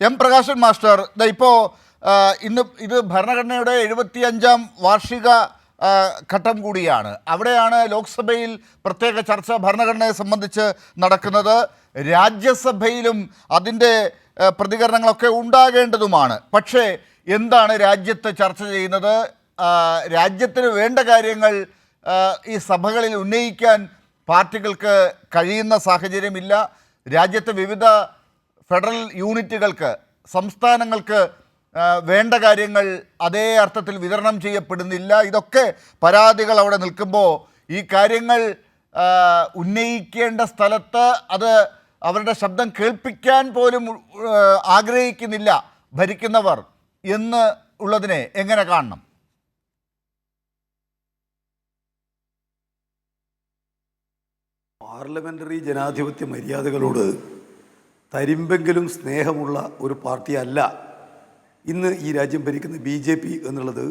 M Prakashan master ഇപ്പോൾ ഇന്ന് ഇത് ഭരണഘടനയുടെ 75-ാം വാർഷിക ഘട്ടം കൂടിയാണ്. അവിടെയാണ് ലോക്സഭയിൽ പ്രത്യേക ചർച്ച ഭരണഘടനയെ സംബന്ധിച്ച് നടക്കുന്നത്. രാജ്യസഭയിലും അതിൻ്റെ പ്രതികരണങ്ങളൊക്കെ ഉണ്ടാകേണ്ടതുമാണ്. പക്ഷേ എന്താണ് രാജ്യത്ത് ചർച്ച ചെയ്യുന്നത്? രാജ്യത്തിന് വേണ്ട കാര്യങ്ങൾ ഈ സഭകളിൽ ഉന്നയിക്കാൻ പാർട്ടികൾക്ക് കഴിയുന്ന സാഹചര്യമില്ല. രാജ്യത്തെ വിവിധ ഫെഡറൽ യൂണിറ്റുകൾക്ക്, സംസ്ഥാനങ്ങൾക്ക് വേണ്ട കാര്യങ്ങൾ അതേ അർത്ഥത്തിൽ വിതരണം ചെയ്യപ്പെടുന്നില്ല. ഇതൊക്കെ പരാതികൾ അവിടെ നിൽക്കുമ്പോൾ ഈ കാര്യങ്ങൾ ഉന്നയിക്കേണ്ട സ്ഥലത്ത് അത് അവരുടെ ശബ്ദം കേൾപ്പിക്കാൻ പോലും ആഗ്രഹിക്കുന്നില്ല ഭരിക്കുന്നവർ എന്ന് ഉള്ളതിനെ എങ്ങനെ കാണണം? പാർലമെൻ്ററി ജനാധിപത്യ മര്യാദകളോട് തരിമ്പെങ്കിലും സ്നേഹമുള്ള ഒരു പാർട്ടിയല്ല ഇന്ന് ഈ രാജ്യം ഭരിക്കുന്ന BJP എന്നുള്ളത്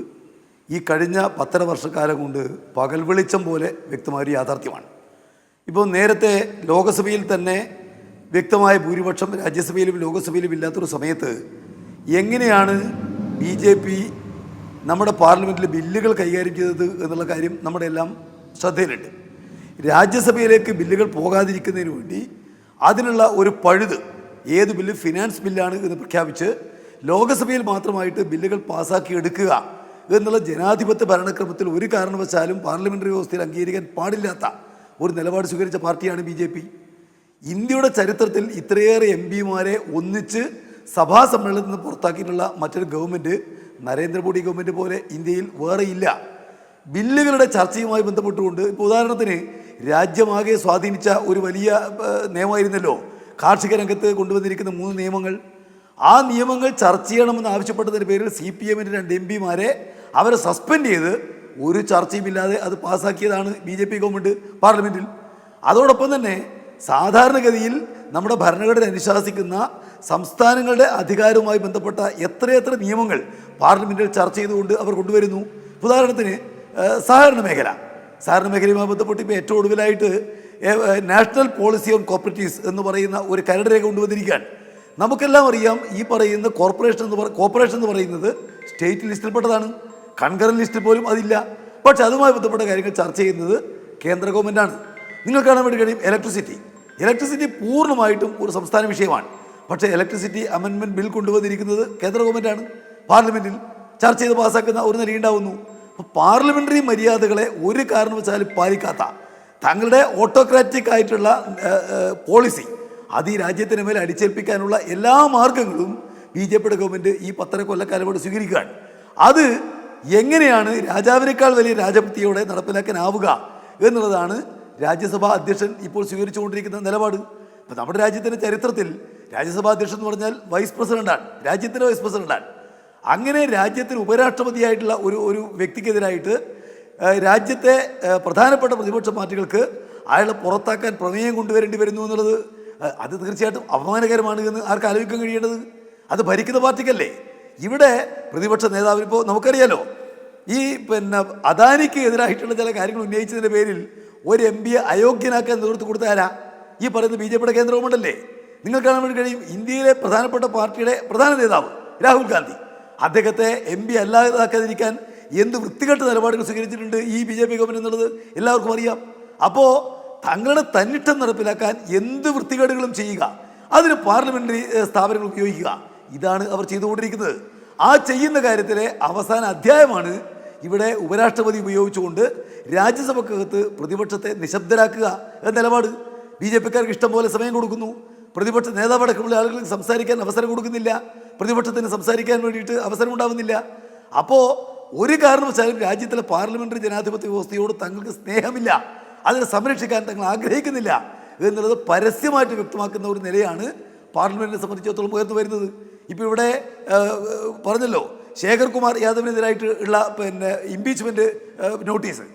ഈ കഴിഞ്ഞ 10.5 വർഷക്കാലം കൊണ്ട് പകൽ വെളിച്ചം പോലെ വ്യക്തമായ യാഥാർത്ഥ്യമാണ്. ഇപ്പോൾ നേരത്തെ ലോകസഭയിൽ തന്നെ വ്യക്തമായ ഭൂരിപക്ഷം രാജ്യസഭയിലും ലോകസഭയിലും ഇല്ലാത്തൊരു സമയത്ത് എങ്ങനെയാണ് BJP നമ്മുടെ പാർലമെൻറ്റിൽ ബില്ലുകൾ കൈകാര്യം ചെയ്തത് എന്നുള്ള കാര്യം നമ്മുടെ എല്ലാം ശ്രദ്ധയിലുണ്ട്. രാജ്യസഭയിലേക്ക് ബില്ലുകൾ പോകാതിരിക്കുന്നതിന് വേണ്ടി അതിനുള്ള ഒരു പഴുത്, ഏത് ബില്ല് ഫിനാൻസ് ബില്ലാണ് എന്ന് പ്രഖ്യാപിച്ച് ലോകസഭയിൽ മാത്രമായിട്ട് ബില്ലുകൾ പാസ്സാക്കി എടുക്കുക എന്നുള്ള ജനാധിപത്യ ഭരണക്രമത്തിൽ ഒരു കാരണവശാലും പാർലമെൻ്ററി വ്യവസ്ഥയിൽ അംഗീകരിക്കാൻ പാടില്ലാത്ത ഒരു നിലപാട് സ്വീകരിച്ച പാർട്ടിയാണ് BJP. ഇന്ത്യയുടെ ചരിത്രത്തിൽ ഇത്രയേറെ MPമാരെ ഒന്നിച്ച് സഭാ സമ്മേളനത്തിൽ നിന്ന് പുറത്താക്കിയിട്ടുള്ള മറ്റൊരു ഗവൺമെൻറ് നരേന്ദ്രമോദി ഗവൺമെൻറ് പോലെ ഇന്ത്യയിൽ വേറെയില്ല. ബില്ലുകളുടെ ചർച്ചയുമായി ബന്ധപ്പെട്ടുകൊണ്ട് ഇപ്പോൾ ഉദാഹരണത്തിന് രാജ്യമാകെ സ്വാധീനിച്ച ഒരു വലിയ നിയമമായിരുന്നല്ലോ കാർഷിക രംഗത്ത് കൊണ്ടുവന്നിരിക്കുന്ന 3 നിയമങ്ങൾ. ആ നിയമങ്ങൾ ചർച്ച ചെയ്യണമെന്ന് ആവശ്യപ്പെട്ടതിൻ്റെ പേരിൽ CPMൻ്റെ 2 MPമാരെ അവരെ സസ്പെൻഡ് ചെയ്ത് ഒരു ചർച്ചയുമില്ലാതെ അത് പാസ്സാക്കിയതാണ് BJP ഗവൺമെൻറ് പാർലമെൻറ്റിൽ. അതോടൊപ്പം തന്നെ സാധാരണഗതിയിൽ നമ്മുടെ ഭരണഘടന അനുശാസിക്കുന്ന സംസ്ഥാനങ്ങളുടെ അധികാരവുമായി ബന്ധപ്പെട്ട എത്രയെത്ര നിയമങ്ങൾ പാർലമെൻറ്റിൽ ചർച്ച ചെയ്തുകൊണ്ട് അവർ കൊണ്ടുവരുന്നു. ഉദാഹരണത്തിന് സഹകരണ മേഖലയുമായി ബന്ധപ്പെട്ട് ഇപ്പോൾ ഏറ്റവും ഒടുവിലായിട്ട് നാഷണൽ പോളിസി ഓൺ കോപ്പറേറ്റീവ്സ് എന്ന് പറയുന്ന ഒരു കരട് രേഖ കൊണ്ടുവന്നിരിക്കുകയാണ്. നമുക്കെല്ലാം അറിയാം, ഈ പറയുന്ന കോർപ്പറേഷൻ എന്ന് പറയുന്നത് സ്റ്റേറ്റ് ലിസ്റ്റിൽപ്പെട്ടതാണ്. കൺകറന്റ് ലിസ്റ്റിൽ പോലും അതില്ല. പക്ഷെ അതുമായി ബന്ധപ്പെട്ട കാര്യങ്ങൾ ചർച്ച ചെയ്യുന്നത് കേന്ദ്ര ഗവൺമെൻറ്റാണ്. നിങ്ങൾക്ക് കാണാൻ വേണ്ടി കഴിയും ഇലക്ട്രിസിറ്റി പൂർണ്ണമായിട്ടും ഒരു സംസ്ഥാന വിഷയമാണ്. പക്ഷേ ഇലക്ട്രിസിറ്റി അമെൻമെൻറ്റ് ബിൽ കൊണ്ടുവന്നിരിക്കുന്നത് കേന്ദ്ര ഗവൺമെൻറ്റാണ്. പാർലമെൻറ്റിൽ ചർച്ച ചെയ്ത് പാസ്സാക്കുന്ന ഒരു നിലയുണ്ടാവുന്നു. അപ്പോൾ പാർലമെൻ്ററി മര്യാദകളെ ഒരു കാരണവശാലും പാലിക്കാത്ത തങ്ങളുടെ ഓട്ടോക്രാറ്റിക് ആയിട്ടുള്ള പോളിസി അത് ഈ രാജ്യത്തിന് മേലെ അടിച്ചേൽപ്പിക്കാനുള്ള എല്ലാ മാർഗങ്ങളും BJPയുടെ ഗവൺമെൻറ് ഈ 10 കൊല്ലക്കാലം കൊണ്ട് സ്വീകരിക്കുകയാണ്. അത് എങ്ങനെയാണ് രാജാവിനേക്കാൾ വലിയ രാജഭക്തിയോടെ നടപ്പിലാക്കാനാവുക എന്നുള്ളതാണ് രാജ്യസഭാ അധ്യക്ഷൻ ഇപ്പോൾ സ്വീകരിച്ചുകൊണ്ടിരിക്കുന്ന നിലപാട്. ഇപ്പോൾ നമ്മുടെ രാജ്യത്തിൻ്റെ ചരിത്രത്തിൽ രാജ്യസഭാ അധ്യക്ഷൻ എന്ന് പറഞ്ഞാൽ വൈസ് പ്രസിഡൻ്റാണ്, രാജ്യത്തിൻ്റെ വൈസ് പ്രസിഡൻ്റാണ്. അങ്ങനെ രാജ്യത്തിന് ഉപരാഷ്ട്രപതിയായിട്ടുള്ള ഒരു വ്യക്തിക്കെതിരായിട്ട് രാജ്യത്തെ പ്രധാനപ്പെട്ട പ്രതിപക്ഷ പാർട്ടികൾക്ക് അയാളെ പുറത്താക്കാൻ പ്രമേയം കൊണ്ടുവരേണ്ടി വരുന്നു എന്നുള്ളത് അത് തീർച്ചയായിട്ടും അപമാനകരമാണ് എന്ന് ആർക്ക് ആലോചിക്കാൻ കഴിയേണ്ടത്? അത് ഭരിക്കുന്ന പാർട്ടിക്കല്ലേ. ഇവിടെ പ്രതിപക്ഷ നേതാവിനിപ്പോൾ നമുക്കറിയാലോ, ഈ അദാനിക്ക് എതിരായിട്ടുള്ള ചില കാര്യങ്ങൾ ഉന്നയിച്ചതിൻ്റെ പേരിൽ ഒരു MPയെ അയോഗ്യനാക്കാൻ നേതൃത്വം കൊടുത്ത ആരാ? ഈ പറയുന്ന BJPയുടെ കേന്ദ്ര ഗവൺമെൻറ്റല്ലേ. നിങ്ങൾക്ക് കാണാൻ വേണ്ടി കഴിയും ഇന്ത്യയിലെ പ്രധാനപ്പെട്ട പാർട്ടിയുടെ പ്രധാന നേതാവ് രാഹുൽ ഗാന്ധി, അദ്ദേഹത്തെ MP അല്ലാതാക്കാതിരിക്കാൻ എന്ത് വൃത്തികെട്ട നിലപാടുകൾ സ്വീകരിച്ചിട്ടുണ്ട് ഈ BJP ഗവൺമെൻറ് എന്നുള്ളത് എല്ലാവർക്കും അറിയാം. അപ്പോൾ തങ്ങളുടെ തന്നിഷ്ടം നടപ്പിലാക്കാൻ എന്ത് വൃത്തികേടുകളും ചെയ്യുക, അതിന് പാർലമെൻ്ററി സ്ഥാപനങ്ങൾ ഉപയോഗിക്കുക, ഇതാണ് അവർ ചെയ്തുകൊണ്ടിരിക്കുന്നത്. ആ ചെയ്യുന്ന കാര്യത്തിലെ അവസാന അധ്യായമാണ് ഇവിടെ ഉപരാഷ്ട്രപതി ഉപയോഗിച്ചുകൊണ്ട് രാജ്യസഭക്കകത്ത് പ്രതിപക്ഷത്തെ നിശബ്ദരാക്കുക എന്ന നിലപാട്. BJPക്കാർക്ക് ഇഷ്ടം പോലെ സമയം കൊടുക്കുന്നു, പ്രതിപക്ഷ നേതാവടക്കമുള്ള ആളുകൾക്ക് സംസാരിക്കാൻ അവസരം കൊടുക്കുന്നില്ല, പ്രതിപക്ഷത്തിന് സംസാരിക്കാൻ വേണ്ടിയിട്ട് അവസരം ഉണ്ടാവുന്നില്ല. അപ്പോൾ ഒരു കാരണവശാലും രാജ്യത്തിലെ പാർലമെൻ്ററി ജനാധിപത്യ വ്യവസ്ഥയോട് തങ്ങൾക്ക് സ്നേഹമില്ല, അതിനെ സംരക്ഷിക്കാൻ തങ്ങൾ ആഗ്രഹിക്കുന്നില്ല എന്നുള്ളത് പരസ്യമായിട്ട് വ്യക്തമാക്കുന്ന ഒരു നിലയാണ് പാർലമെൻറ്റിനെ സംബന്ധിച്ചിടത്തോളം ഉയർന്നു വരുന്നത്. ഇപ്പോൾ ഇവിടെ പറഞ്ഞല്ലോ, ശേഖർ കുമാർ യാദവിനെതിരായിട്ട് ഉള്ള ഇംപീച്ച്മെൻറ്റ് നോട്ടീസ്,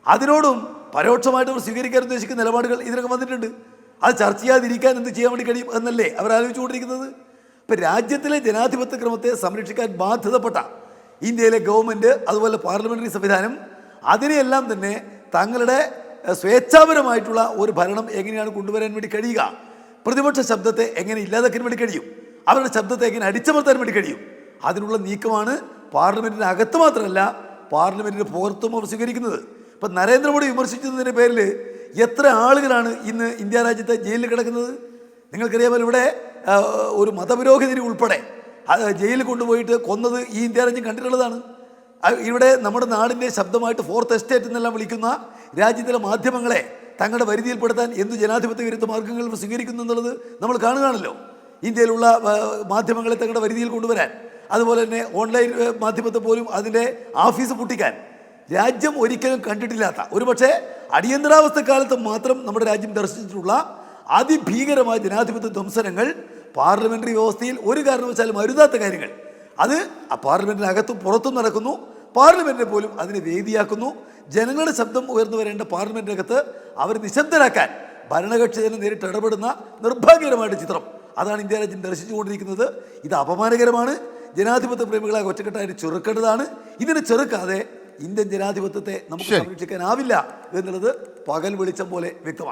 അതിനോടും പരോക്ഷമായിട്ട് അവർ സ്വീകരിക്കാൻ ഉദ്ദേശിക്കുന്ന നിലപാടുകൾ ഇതിനൊക്കെ വന്നിട്ടുണ്ട്. അത് ചർച്ച ചെയ്യാതിരിക്കാൻ എന്ത് ചെയ്യാൻ വേണ്ടി കഴിയും എന്നല്ലേ അവരാലോചിച്ചുകൊണ്ടിരിക്കുന്നത്. ഇപ്പം രാജ്യത്തിലെ ജനാധിപത്യ ക്രമത്തെ സംരക്ഷിക്കാൻ ബാധ്യതപ്പെട്ട ഇന്ത്യയിലെ ഗവൺമെൻറ്, അതുപോലെ പാർലമെൻ്ററി സംവിധാനം, അതിനെയെല്ലാം തന്നെ തങ്ങളുടെ സ്വേച്ഛാപരമായിട്ടുള്ള ഒരു ഭരണം എങ്ങനെയാണ് കൊണ്ടുവരാൻ വേണ്ടി കഴിയുക, പ്രതിപക്ഷ ശബ്ദത്തെ എങ്ങനെ ഇല്ലാതാക്കാൻ വേണ്ടി കഴിയും, അവരുടെ ശബ്ദത്തെ എങ്ങനെ അടിച്ചമർത്താൻ വേണ്ടി കഴിയും. അതിനുള്ള നീക്കമാണ് പാർലമെന്റിന് അകത്ത് മാത്രമല്ല പാർലമെന്റിന് പുറത്തും അവർ സ്വീകരിക്കുന്നത്. ഇപ്പം നരേന്ദ്രമോദി വിമർശിച്ചതിൻ്റെ പേരിൽ എത്ര ആളുകളാണ് ഇന്ന് ഇന്ത്യ രാജ്യത്തെ ജയിലിൽ കിടക്കുന്നത്? നിങ്ങൾക്കറിയാമല്ലോ, ഇവിടെ ഒരു മതപുരോഹിതനെ ഉൾപ്പെടെ ജയിലിൽ കൊണ്ടുപോയിട്ട് കൊന്നത് ഈ ഇന്ത്യ രാജ്യം കണ്ടിട്ടുള്ളതാണ്. ഇവിടെ നമ്മുടെ നാടിൻ്റെ ശബ്ദമായിട്ട് ഫോർത്ത് എസ്റ്റേറ്റ് എന്നെല്ലാം വിളിക്കുന്ന രാജ്യത്തിലെ മാധ്യമങ്ങളെ തങ്ങളുടെ പരിധിയിൽപ്പെടുത്താൻ എന്ത് ജനാധിപത്യ വിരുദ്ധ മാർഗങ്ങൾ സ്വീകരിക്കുന്നു എന്നുള്ളത് നമ്മൾ കാണുകയാണല്ലോ. ഇന്ത്യയിലുള്ള മാധ്യമങ്ങളെ തങ്ങളുടെ പരിധിയിൽ കൊണ്ടുവരാൻ, അതുപോലെ തന്നെ ഓൺലൈൻ മാധ്യമത്തെ പോലും അതിൻ്റെ ആഫീസ് പൂട്ടിക്കാൻ രാജ്യം ഒരിക്കലും കണ്ടിട്ടില്ലാത്ത, ഒരുപക്ഷെ അടിയന്തരാവസ്ഥക്കാലത്ത് മാത്രം നമ്മുടെ രാജ്യം ദർശിച്ചിട്ടുള്ള അതിഭീകരമായ ജനാധിപത്യ ധ്വംസനങ്ങൾ പാർലമെൻ്ററി വ്യവസ്ഥയിൽ ഒരു കാരണവശാലും അരുതാത്ത കാര്യങ്ങൾ അത് പാർലമെൻറ്റിനകത്തും പുറത്തും നടക്കുന്നു. പാർലമെൻറ്റിനെ പോലും അതിനെ വേദിയാക്കുന്നു. ജനങ്ങളുടെ ശബ്ദം ഉയർന്നു വരേണ്ട പാർലമെൻറ്റിനകത്ത് അവർ നിശബ്ദരാക്കാൻ ഭരണകക്ഷി തന്നെ നേരിട്ട് ഇടപെടുന്ന നിർഭാഗ്യകരമായിട്ട് ചിത്രം അതാണ് ഇന്ത്യ രാജ്യം ദർശിച്ചുകൊണ്ടിരിക്കുന്നത്. ഇത് അപമാനകരമാണ്. ജനാധിപത്യ പ്രേമികളെ ഒറ്റക്കെട്ടായിട്ട് ചെറുക്കേണ്ടതാണ്. ഇതിനെ ചെറുക്കാതെ ഇന്ത്യൻ ജനാധിപത്യത്തെ നമുക്ക് സംരക്ഷിക്കാനാവില്ല എന്നുള്ളത് പകൽ വെളിച്ചം പോലെ വ്യക്തമാണ്.